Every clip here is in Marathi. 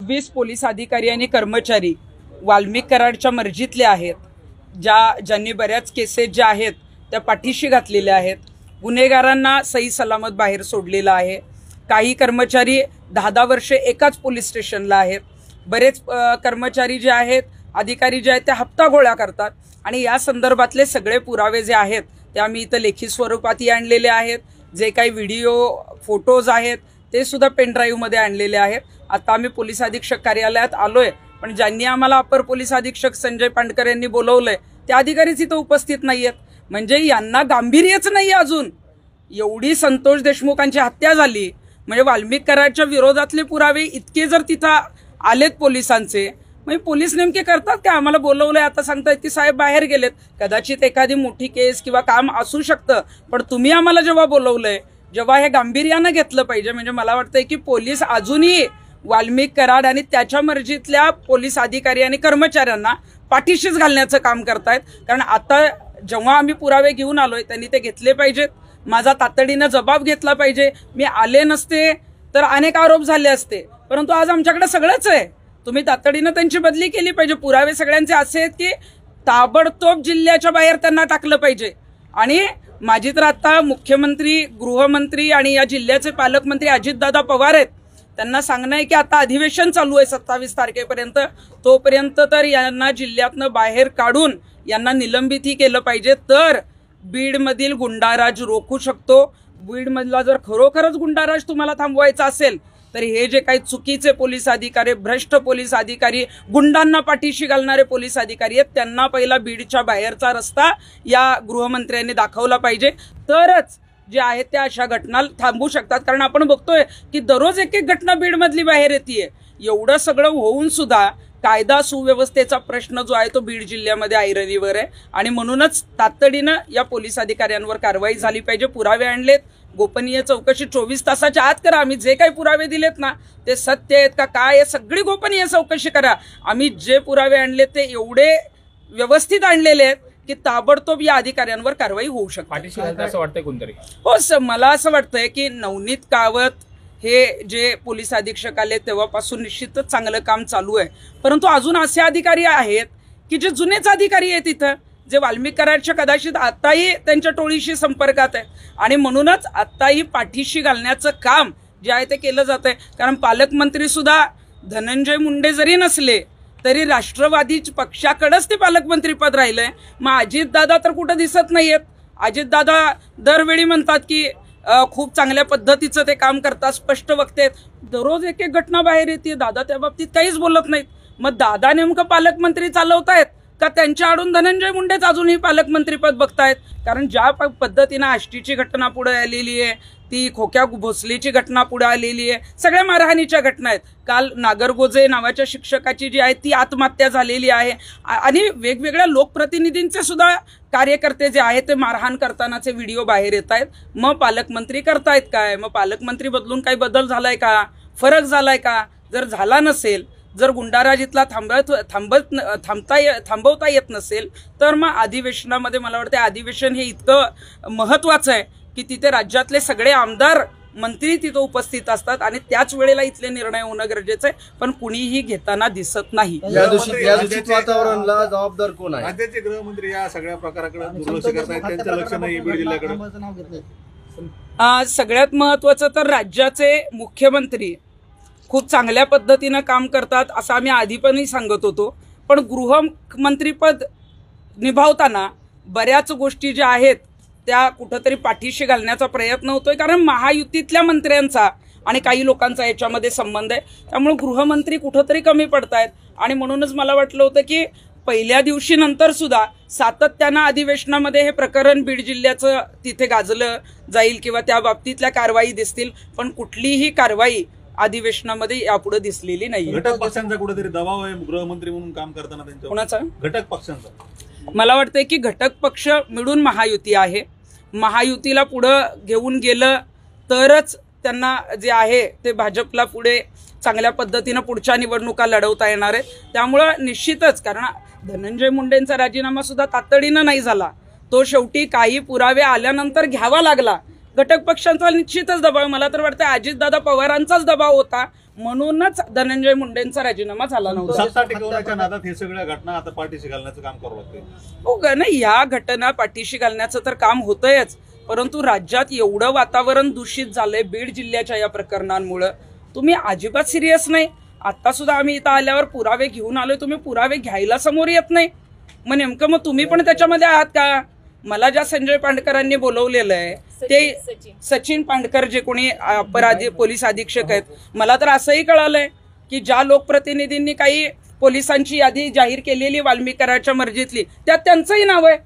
20 पोलीस अधिकारी आणि कर्मचारी वाल्मिक कराडच्या मर्जीतले आहेत, ज्यांनी बऱ्याच केसेस ज्या आहेत त्या पाठीशी घातलेल्या आहेत, गुन्हेगारांना सही सलामत बाहेर सोडलेलं आहे। काही कर्मचारी 10-10 वर्षे एकाच पोलीस स्टेशनला आहेत। बरेच कर्मचारी जे आहेत, अधिकारी जे आहेत ते हप्ता गोळा करतात आणि या संदर्भातले सगळे पुरावे जे आहेत ते आम्ही इथं लेखी स्वरूपातही आणलेले आहेत। जे काही व्हिडिओ फोटोज आहेत ते सुद्धा पेन ड्राईव्हमध्ये आणलेले आहेत। आता आम्ही पोलीस अधीक्षक कार्यालयात आलोय, पण ज्यांनी आम्हाला अपर पोलीस अधीक्षक संजय पांडकर यांनी बोलवलंय त्या अधिकारीच इथं उपस्थित नाहीयेत। म्हणजे यांना गांभीर्यच नाही अजून। एवढी संतोष देशमुखांची हत्या झाली म्हणजे वाल्मिक कराडच्या विरोधातले पुरावे इतके जर तिथं आलेत पोलिसांचे, म्हणजे पोलीस नेमके करतात का? आम्हाला बोलवलंय आता सांगतायत की साहेब बाहेर गेलेत। कदाचित एखादी मोठी केस किंवा काम असू शकतं, पण तुम्ही आम्हाला जेव्हा बोलवलंय, जेव्हा हे गांभीर्यानं घेतलं पाहिजे। म्हणजे मला वाटतंय की पोलीस अजूनही वाल्मिक कराड आणि त्याच्या मर्जीतल्या पोलीस अधिकारी आणि कर्मचाऱ्यांना पाठीशीच घालण्याचं काम करतायत। कारण आता जेव्हा आम्ही पुरावे घेऊन आलोय त्यांनी ते घेतले पाहिजेत, माझा तातडीनं जबाब घेतला पाहिजे। मी आले नसते तर अनेक आरोप झाले असते, परंतु आज आमच्याकडे सगळंच आहे। तुम्ही तातडीनं त्यांची बदली केली पाहिजे। पुरावे सगळ्यांचे असे आहेत की ताबडतोब जिल्ह्याच्या बाहेर त्यांना टाकलं पाहिजे। आणि माझी तर आता मुख्यमंत्री, गृहमंत्री आणि या जिल्ह्याचे पालकमंत्री अजितदादा पवार आहेत, त्यांना सांगणं आहे की आता अधिवेशन चालू आहे 27 तारखेपर्यंत, तोपर्यंत तर यांना जिल्ह्यातनं बाहेर काढून यांना निलंबितही केलं पाहिजे, तर बीडमधील गुंडाराज रोखू शकतो। बीडमधला जर खरोखरच गुंडाराज तुम्हाला थांबवायचा असेल तर हे जे काही चुकीचे पोलीस अधिकारी, भ्रष्ट पोलीस अधिकारी, गुंडांना पाठीशी घालणारे पोलीस अधिकारी आहेत, त्यांना पहिला बीडच्या बाहेरचा रस्ता या गृहमंत्र्यांनी दाखवला पाहिजे, तरच जे आहेत त्या अशा घटना थांबू शकतात। कारण आपण बघतोय की दररोज एक घटना बीडमधली बाहेर येते। एवढं सगळं होऊन सुद्धा कायदा सुव्यवस्थेचा प्रश्न जो आहे तो बीड जिल्ह्यामध्ये ऐरणीवर आहे आणि म्हणूनच तातडीनं या पोलीस अधिकाऱ्यांवर कारवाई झाली पाहिजे। पुरावे आणलेत, गोपनीय चौकशी 24 तासाच्या आत करा। आम्ही जे काही पुरावे दिलेत ना ते सत्य आहेत का काय आहे सगळी गोपनीय चौकशी करा। आम्ही जे पुरावे आणले ते एवढे व्यवस्थित आणलेले आहेत की ताबडतोब या अधिकाऱ्यांवर कारवाई होऊ शकते। असं वाटतंय कोणतरी? हो सर, मला असं वाटतंय की नवनीत कावत हे जे पोलीस अधीक्षक आले तेव्हापासून निश्चितच चांगलं काम चालू आहे, परंतु अजून असे अधिकारी आहेत की जे जुनेच अधिकारी आहेत इथं, जे वाल्मिक कराडच्या कदाचित आताही त्यांच्या टोळीशी संपर्कात आहे आणि म्हणूनच आताही पाठीशी घालण्याचं काम जे आहे ते केलं जात आहे। कारण पालकमंत्री सुद्धा धनंजय मुंडे जरी नसले तरी राष्ट्रवादी पक्षाकडेच ते पालकमंत्री पद राहिलंय। मग अजितदादा तर कुठं दिसत नाहीयेत। अजितदादा दरवेळी म्हणतात की खूप चांगल्या पद्धतीचं ते काम करतात, स्पष्ट वक्ते आहेत, दररोज एक घटना बाहेर येते, दादा त्या बाबतीत काहीच बोलत नाहीत। मग दादा नेमकं पालकमंत्री चालवतायत का त्यांच्या आडून धनंजय मुंडेच अजूनही पालकमंत्री पद बघतायत? कारण ज्या पद्धतीनं आष्टीची घटना पुढे आलेली आहे, ती खोक्या भोसलेची घटना पुढे आलेली आहे, सगळ्या मारहाणीच्या घटना आहेत। काल नागरगोजे नावाच्या शिक्षकाची जी आहे ती आत्महत्या झालेली आहे आणि वेगवेगळ्या लोकप्रतिनिधींचे सुद्धा कार्यकर्ते जे आहेत ते मारहाण करतानाचे व्हिडिओ बाहेर येत आहेत। मग पालकमंत्री करतायत काय? मग पालकमंत्री बदलून काही बदल झालाय का? फरक झालाय का? जर झाला नसेल, जर गुंडाराज इथला थांबवता येत नसेल तर मग अधिवेशनामध्ये मला वाटतं अधिवेशन हे इतकं महत्वाचं आहे की तिथे राज्यातले सगळे आमदार, मंत्री तिथे उपस्थित असतात आणि त्याच वेळेला इथले निर्णय होणं गरजेचं आहे, पण कुणीही घेताना दिसत नाही। या दूषित वातावरणाला जबाबदार कोण आहे? राज्याचे गृहमंत्री या सगळ्या प्रकाराकडे दुर्लक्ष करतायत, त्यांचं लक्ष नाही बीड जिल्ह्याकडे। सगळ्यात महत्वाचं तर राज्याचे मुख्यमंत्री खूप चांगल्या पद्धतीनं काम करतात असं आम्ही आधीपणही सांगत होतो, पण गृहमंत्रीपद निभावताना बऱ्याच गोष्टी ज्या आहेत त्या कुठंतरी पाठीशी घालण्याचा प्रयत्न होतोय। कारण महायुतीतल्या मंत्र्यांचा आणि काही लोकांचा याच्यामध्ये संबंध आहे, त्यामुळे गृहमंत्री कुठंतरी कमी पडतायत आणि म्हणूनच मला वाटलं होतं की पहिल्या दिवशी नंतर सुद्धा सातत्यानं अधिवेशनामध्ये हे प्रकरण बीड जिल्ह्याचं तिथे गाजलं जाईल किंवा त्या बाबतीतल्या कारवाई दिसतील, पण कुठलीही कारवाई अधिवेशनामध्ये यापुढे दिसलेली नाही। घटक पक्षांचा कुठेतरी दबाव आहे गृहमंत्री म्हणून काम करताना त्यांच्या? कोणाचा? घटक पक्षांचा। मला वाटतंय की घटक पक्ष मिळून महायुती आहे, महायुतीला पुढं घेऊन गेलं तरच त्यांना जे आहे ते भाजपला पुढे चांगल्या पद्धतीनं पुढच्या निवडणुका लढवता येणार आहेत। त्यामुळं निश्चितच, कारण धनंजय मुंडेंचा राजीनामा सुद्धा तातडीनं नाही झाला, तो शेवटी काही पुरावे आल्यानंतर घ्यावा लागला। घटक पक्षांचा निश्चितच दबाव, मला तर वाटतं अजितदादा पवारांचाच दबाव होता, म्हणूनच धनंजय मुंडेंचा राजीनामा झाला नव्हता. सत्ता टिकवण्याच्या नादात हे सगळ्या घटना आता पाठीशी घालण्याचं काम करावं लागतंय. हो का नाही, या घटना पाठीशी घालण्याचं तर काम होतंयच, परंतु राज्यात एवढं वातावरण दूषित झालंय बीड जिल्ह्याच्या या प्रकरणांमुळं, तुम्ही अजिबात सिरियस नाही. आता सुद्धा आम्ही इथं आल्यावर पुरावे घेऊन आलोय, तुम्ही पुरावे घ्यायला समोर येत नाही. मग नेमकं मग तुम्ही पण त्याच्यामध्ये आहात का? मला ज्या संजय पांडकरांनी बोलवलेलं आहे ते सचिन पांडकर जे कोणी पोलीस अधीक्षक आहेत, मला तर असंही कळालंय की ज्या लोकप्रतिनिधींनी काही पोलिसांची यादी जाहीर केलेली वाल्मिक कराडच्या मर्जीतली, त्यात त्यांचंही नाव आहे.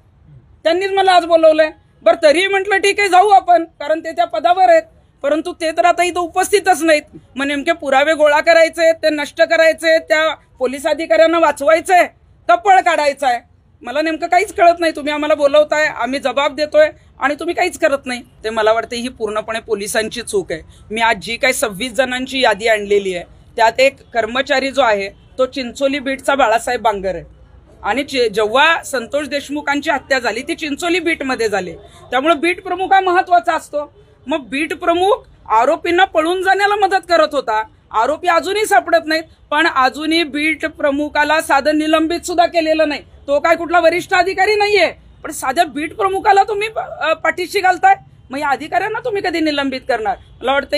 त्यांनीच मला आज बोलवलंय. बरं, तरी म्हटलं ठीक आहे जाऊ आपण, कारण ते त्या पदावर आहेत, परंतु ते तर आता इथं उपस्थितच नाहीत. मग नेमके पुरावे गोळा करायचे, ते नष्ट करायचे, त्या पोलीस अधिकाऱ्यांना वाचवायचंय का पळ काढायचा आहे? मला नेमकं काहीच कळत नाही. तुम्ही आम्हाला बोलवताय, आम्ही जबाब देतोय आणि तुम्ही काहीच करत नाही. ते मला वाटतं ही पूर्णपणे पोलिसांची चूक आहे. मी आज जी काही 26 जणांची यादी आणलेली आहे त्यात एक कर्मचारी जो आहे तो चिंचोली बीटचा बाळासाहेब बांगर आहे, आणि जेव्हा संतोष देशमुखांची हत्या झाली ती चिंचोली बीटमध्ये झाली, त्यामुळे बीट प्रमुख हा महत्वाचा असतो. मग बीट प्रमुख आरोपींना पळून जाण्याला मदत करत होता. आरोपी अजूनही सापडत नाहीत, पण अजूनही बीट प्रमुखाला साधं निलंबित सुद्धा केलेलं नाही. तो काय कुठला वरिष्ठ अधिकारी नाहीये, पण साध्या बीट प्रमुखाला तुम्ही पाठीशी घालताय. मग या अधिकाऱ्यांना तुम्ही कधी निलंबित करणार? मला वाटतं